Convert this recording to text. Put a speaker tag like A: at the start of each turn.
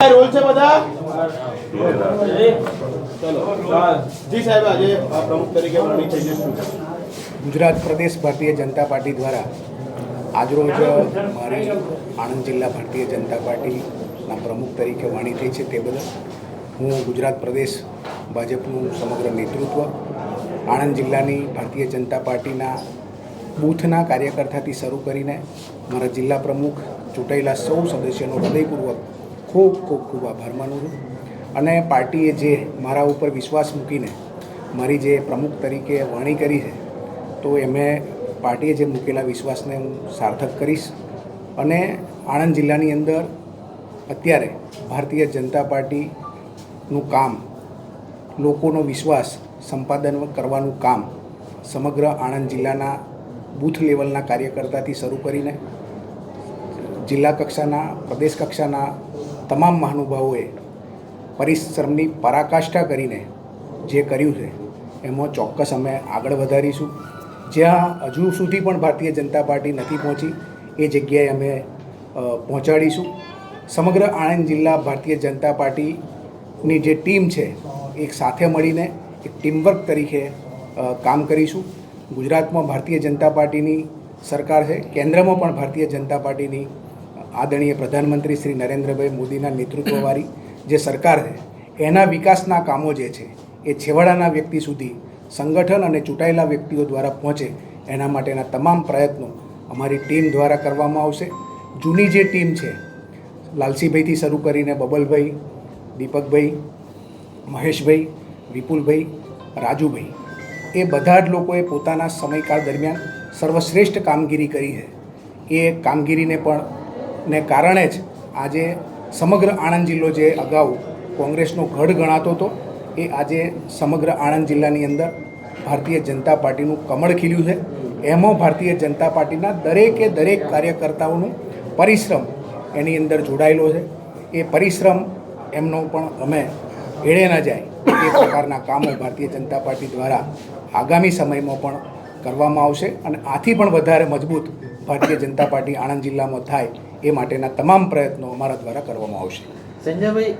A: Role છે બધા ચલો જી સાહેબ આજે પ્રમુખ તરીકે વરણી થઈ જશું।
B: ગુજરાત પ્રદેશ ભારતીય જનતા પાર્ટી દ્વારા આજરોજ મારી આણંદ જિલ્લા ભારતીય જનતા પાર્ટીના પ્રમુખ તરીકે વરણી થઈ છે। તે બદલ હું ગુજરાત પ્રદેશ ભાજપનું સમગ્ર નેતૃત્વ, આણંદ જિલ્લાની ભારતીય જનતા પાર્ટીના બૂથના કાર્યકર્તાથી શરૂ કરીને મારા જિલ્લા પ્રમુખ ચૂંટાયેલા સૌ સદસ્યોનો હૃદયપૂર્વક ખૂબ ખૂબ ખૂબ આભાર માનું છું। અને પાર્ટીએ જે મારા ઉપર વિશ્વાસ મૂકીને મારી જે પ્રમુખ તરીકે વરણી કરી છે, તો એમે પાર્ટીએ જે મૂકેલા વિશ્વાસને હું સાર્થક કરીશ। અને આણંદ જિલ્લાની અંદર અત્યારે ભારતીય જનતા પાર્ટીનું કામ, લોકોનો વિશ્વાસ સંપાદન કરવાનું કામ સમગ્ર આણંદ જિલ્લાના બૂથ લેવલના કાર્યકર્તાથી શરૂ કરીને જિલ્લા કક્ષાના, પ્રદેશ કક્ષાના તમામ મહાનુભાવોએ પરિશ્રમની પરાકાષ્ઠા કરીને જે કર્યું છે એમાં ચોક્કસ અમે આગળ વધારીશું। જ્યાં હજુ સુધી પણ ભારતીય જનતા પાર્ટી નથી પહોંચી એ જગ્યાએ અમે પહોંચાડીશું। સમગ્ર આણંદ જિલ્લા ભારતીય જનતા પાર્ટીની જે ટીમ છે એક સાથે મળીને એક ટીમવર્ક તરીકે કામ કરીશું। ગુજરાતમાં ભારતીય જનતા પાર્ટીની સરકાર છે, કેન્દ્રમાં પણ ભારતીય જનતા પાર્ટીની આદરણીય પ્રધાનમંત્રી શ્રી નરેન્દ્રભાઈ મોદીના નેતૃત્વવાળી જે સરકાર છે, એના વિકાસના કામો જે છે એ છેવાડાના વ્યક્તિ સુધી સંગઠન અને ચૂંટાયેલા વ્યક્તિઓ દ્વારા પહોંચે એના માટેના તમામ પ્રયત્નો અમારી ટીમ દ્વારા કરવામાં આવશે। જૂની જે ટીમ છે, લાલસીભાઈથી શરૂ કરીને બબલભાઈ, દીપકભાઈ, મહેશભાઈ, વિપુલભાઈ, રાજુભાઈ, એ બધા જ લોકોએ પોતાના સમયકાળ દરમિયાન સર્વશ્રેષ્ઠ કામગીરી કરી છે। એ કામગીરીને પણ ને કારણે જ આજે સમગ્ર આણંદ જિલ્લો જે અગાઉ કોંગ્રેસનો ગઢ ગણાતો હતો, એ આજે સમગ્ર આણંદ જિલ્લાની અંદર ભારતીય જનતા પાર્ટીનું કમળ ખીલ્યું છે। એમાં ભારતીય જનતા પાર્ટીના દરેકે દરેક કાર્યકર્તાઓનું પરિશ્રમ એની અંદર જોડાયેલો છે। એ પરિશ્રમ એમનો પણ અમે એળે ન જાય એ પ્રકારના કામો ભારતીય જનતા પાર્ટી દ્વારા આગામી સમયમાં પણ કરવામાં આવશે। અને આથી પણ વધારે મજબૂત ભારતીય જનતા પાર્ટી આણંદ જિલ્લામાં થાય એ માટેના તમામ પ્રયત્નો અમારા દ્વારા કરવામાં આવશે।
C: સંજયભાઈ,